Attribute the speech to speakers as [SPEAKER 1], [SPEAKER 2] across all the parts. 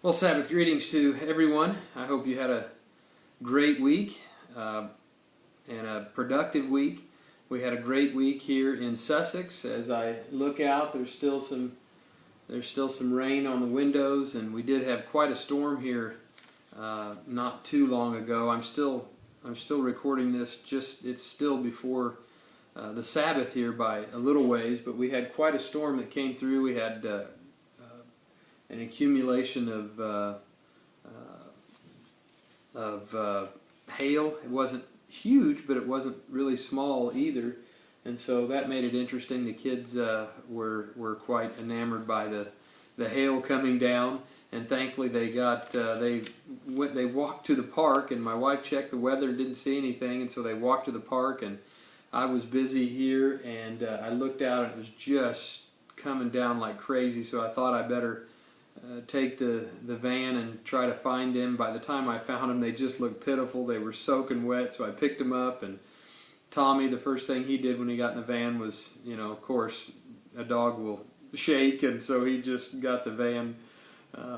[SPEAKER 1] Well, Sabbath greetings to everyone. I hope you had a great week and a productive week. We had a great week here in Sussex. As I look out, there's still some rain on the windows, and we did have quite a storm here not too long ago. I'm still recording this. It's still before the Sabbath here by a little ways, but we had quite a storm that came through. We had an accumulation of hail. It wasn't huge, but it wasn't really small either, and so that made it interesting. The kids were quite enamored by the hail coming down, and thankfully they walked to the park, and my wife checked the weather and didn't see anything, and so they walked to the park, and I was busy here, and I looked out and it was just coming down like crazy, so I thought I better take the van and try to find them. By the time I found them, they just looked pitiful. They were soaking wet, so I picked them up, and Tommy, the first thing he did when he got in the van was, of course, a dog will shake, and so he just got the van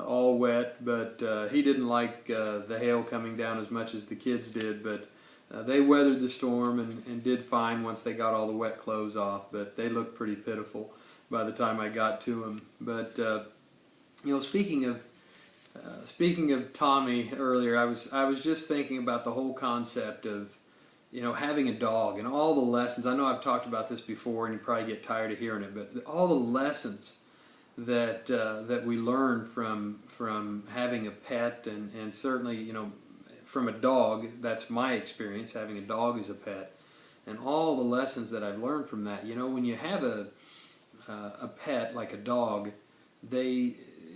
[SPEAKER 1] all wet, but he didn't like the hail coming down as much as the kids did, but they weathered the storm and did fine once they got all the wet clothes off, but they looked pretty pitiful by the time I got to them. But speaking of Tommy earlier, I was just thinking about the whole concept of having a dog and all the lessons. I know I've talked about this before, and you probably get tired of hearing it, but all the lessons that we learn from having a pet, and certainly from a dog. That's my experience, having a dog as a pet, and all the lessons that I've learned from that. When you have a pet like a dog,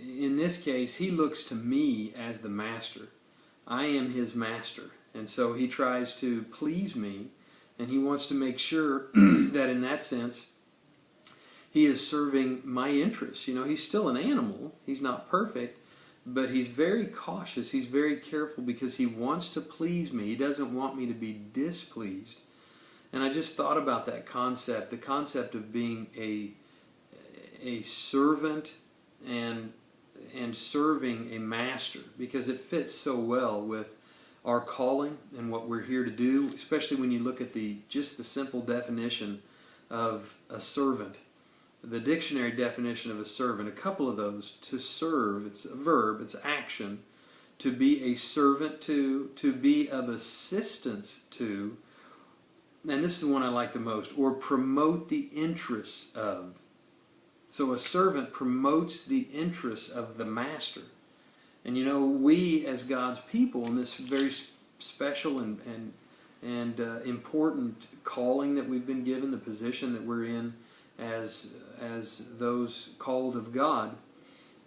[SPEAKER 1] in this case, he looks to me as the master. I am his master, and so he tries to please me, and he wants to make sure that in that sense he is serving my interests. He's still an animal. He's not perfect, but he's very cautious. He's very careful because he wants to please me. He doesn't want me to be displeased. And I just thought about that concept, the concept of being a servant and serving a master, because it fits so well with our calling and what we're here to do, especially when you look at just the simple definition of a servant. The dictionary definition of a servant, a couple of those: to serve, it's a verb, it's action; to be a servant to be of assistance to, and this is the one I like the most, or promote the interests of. So a servant promotes the interests of the master. And we as God's people, in this very special and important calling that we've been given, the position that we're in as those called of God,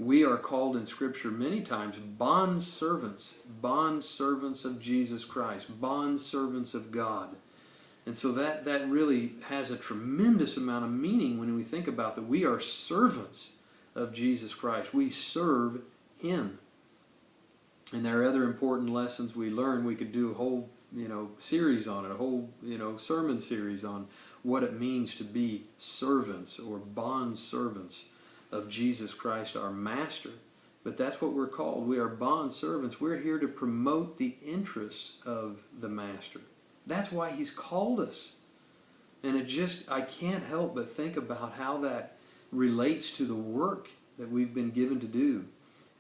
[SPEAKER 1] we are called in Scripture many times bond servants of Jesus Christ, bond servants of God. And so that really has a tremendous amount of meaning when we think about that we are servants of Jesus Christ. We serve Him. And there are other important lessons we learn. We could do a whole series on it, a whole sermon series on what it means to be servants or bond servants of Jesus Christ, our Master. But that's what we're called. We are bond servants. We're here to promote the interests of the Master. That's why He's called us. And I can't help but think about how that relates to the work that we've been given to do,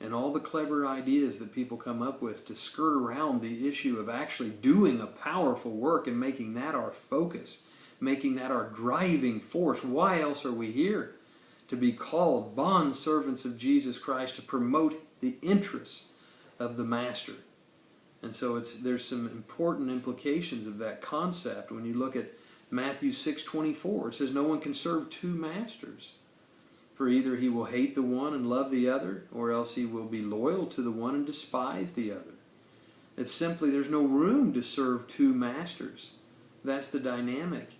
[SPEAKER 1] and all the clever ideas that people come up with to skirt around the issue of actually doing a powerful work and making that our focus, making that our driving force. Why else are we here? To be called bond servants of Jesus Christ, to promote the interests of the Master. And so there's some important implications of that concept. When you look at Matthew 6:24, it says, "No one can serve two masters, for either he will hate the one and love the other, or else he will be loyal to the one and despise the other." It's simply, there's no room to serve two masters. That's the dynamic.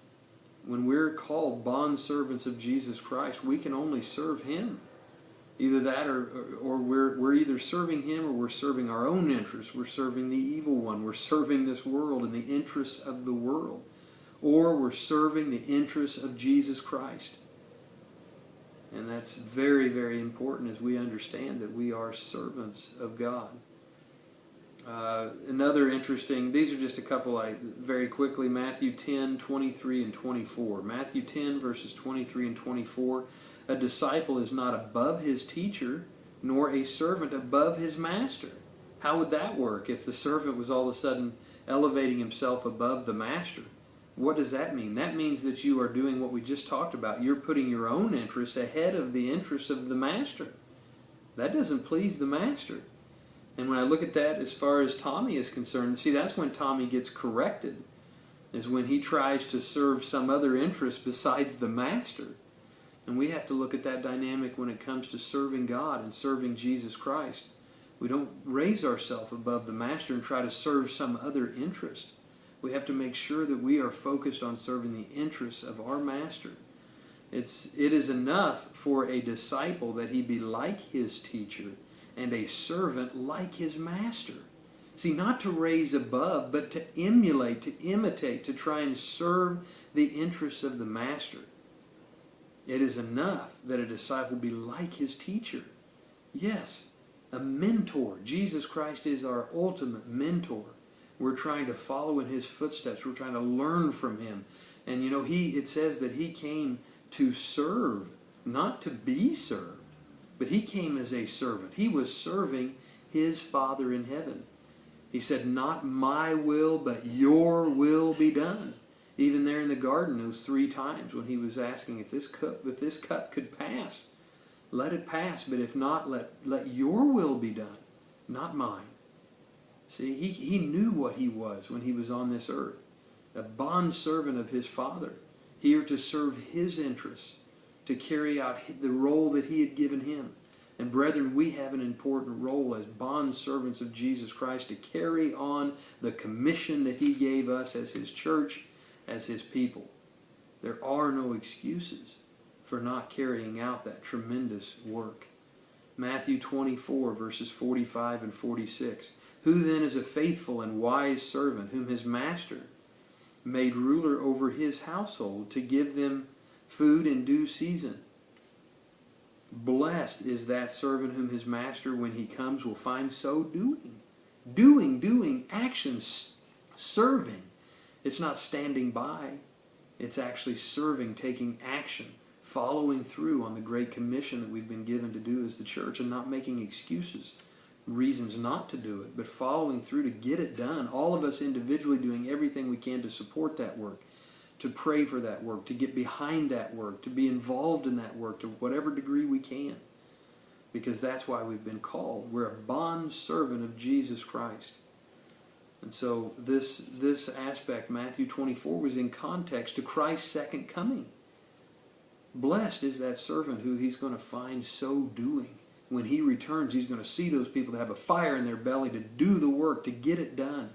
[SPEAKER 1] When we're called bond servants of Jesus Christ, we can only serve Him. Either that or we're either serving Him or we're serving our own interests. We're serving the evil one. We're serving this world and the interests of the world. Or we're serving the interests of Jesus Christ. And that's very, very important as we understand that we are servants of God. Another interesting, these are just a couple very quickly, Matthew 10, 23 and 24. Matthew 10 verses 23 and 24, a disciple is not above his teacher, nor a servant above his master. How would that work if the servant was all of a sudden elevating himself above the master? What does that mean? That means that you are doing what we just talked about. You're putting your own interests ahead of the interests of the master. That doesn't please the master. And when I look at that as far as Tommy is concerned, see, that's when Tommy gets corrected, is when he tries to serve some other interest besides the master. And we have to look at that dynamic when it comes to serving God and serving Jesus Christ. We don't raise ourselves above the master and try to serve some other interest. We have to make sure that we are focused on serving the interests of our master. It is enough for a disciple that he be like his teacher and a servant like his master. See, not to raise above, but to emulate, to imitate, to try and serve the interests of the master. It is enough that a disciple be like his teacher. Yes, a mentor. Jesus Christ is our ultimate mentor. We're trying to follow in his footsteps. We're trying to learn from him. And it says that he came to serve, not to be served. But he came as a servant. He was serving his Father in heaven. He said, not my will, but your will be done. Even there in the garden, those 3 times when he was asking, if this cup could pass, let it pass. But if not, let your will be done, not mine. See, he knew what he was when he was on this earth. A bondservant of his Father, here to serve his interests, to carry out the role that he had given him. And brethren, we have an important role as bondservants of Jesus Christ to carry on the commission that he gave us as his church, as his people. There are no excuses for not carrying out that tremendous work. Matthew 24, verses 45 and 46. Who then is a faithful and wise servant whom his master made ruler over his household to give them food in due season? Blessed is that servant whom his master, when he comes, will find so doing. Doing, actions, serving. It's not standing by. It's actually serving, taking action, following through on the great commission that we've been given to do as the church, and not making excuses, reasons not to do it, but following through to get it done. All of us individually doing everything we can to support that work, to pray for that work, to get behind that work, to be involved in that work to whatever degree we can. Because that's why we've been called. We're a bond servant of Jesus Christ. And so this aspect, Matthew 24, was in context to Christ's second coming. Blessed is that servant who he's going to find so doing. When he returns, he's going to see those people that have a fire in their belly to do the work, to get it done,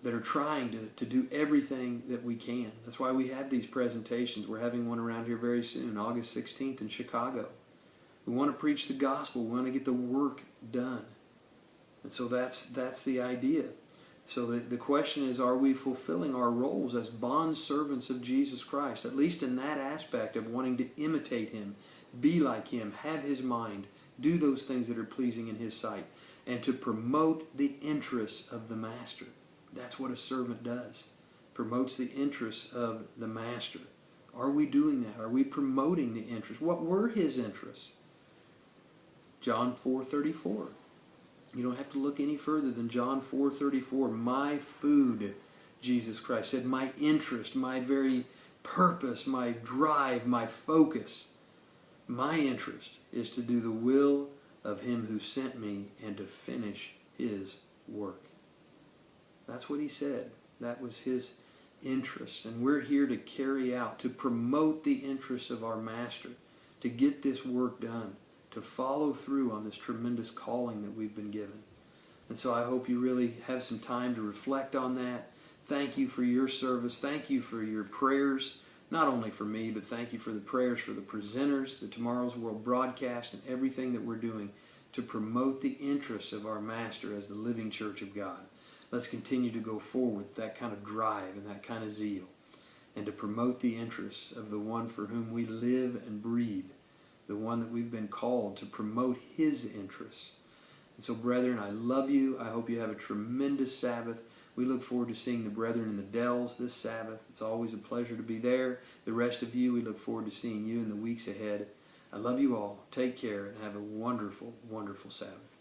[SPEAKER 1] that are trying to do everything that we can. That's why we have these presentations. We're having one around here very soon, August 16th in Chicago. We want to preach the gospel. We want to get the work done. And so that's the idea. So the question is, are we fulfilling our roles as bond servants of Jesus Christ, at least in that aspect of wanting to imitate him, be like him, have his mind, do those things that are pleasing in his sight, and to promote the interests of the master. That's what a servant does. Promotes the interests of the master. Are we doing that? Are we promoting the interests? What were his interests? John 4:34. You don't have to look any further than John 4:34. My food, Jesus Christ said, my interest, my very purpose, my drive, my focus, my interest is to do the will of him who sent me and to finish his work. That's what he said. That was his interest. And we're here to carry out, to promote the interests of our master, to get this work done, to follow through on this tremendous calling that we've been given. And so I hope you really have some time to reflect on that. Thank you for your service. Thank you for your prayers, not only for me, but thank you for the prayers for the presenters, the Tomorrow's World broadcast, and everything that we're doing to promote the interests of our master as the living church of God. Let's continue to go forward with that kind of drive and that kind of zeal. and to promote the interests of the one for whom we live and breathe, the one that we've been called to promote his interests. And so, brethren, I love you. I hope you have a tremendous Sabbath. We look forward to seeing the brethren in the Dells this Sabbath. It's always a pleasure to be there. The rest of you, we look forward to seeing you in the weeks ahead. I love you all. Take care and have a wonderful, wonderful Sabbath.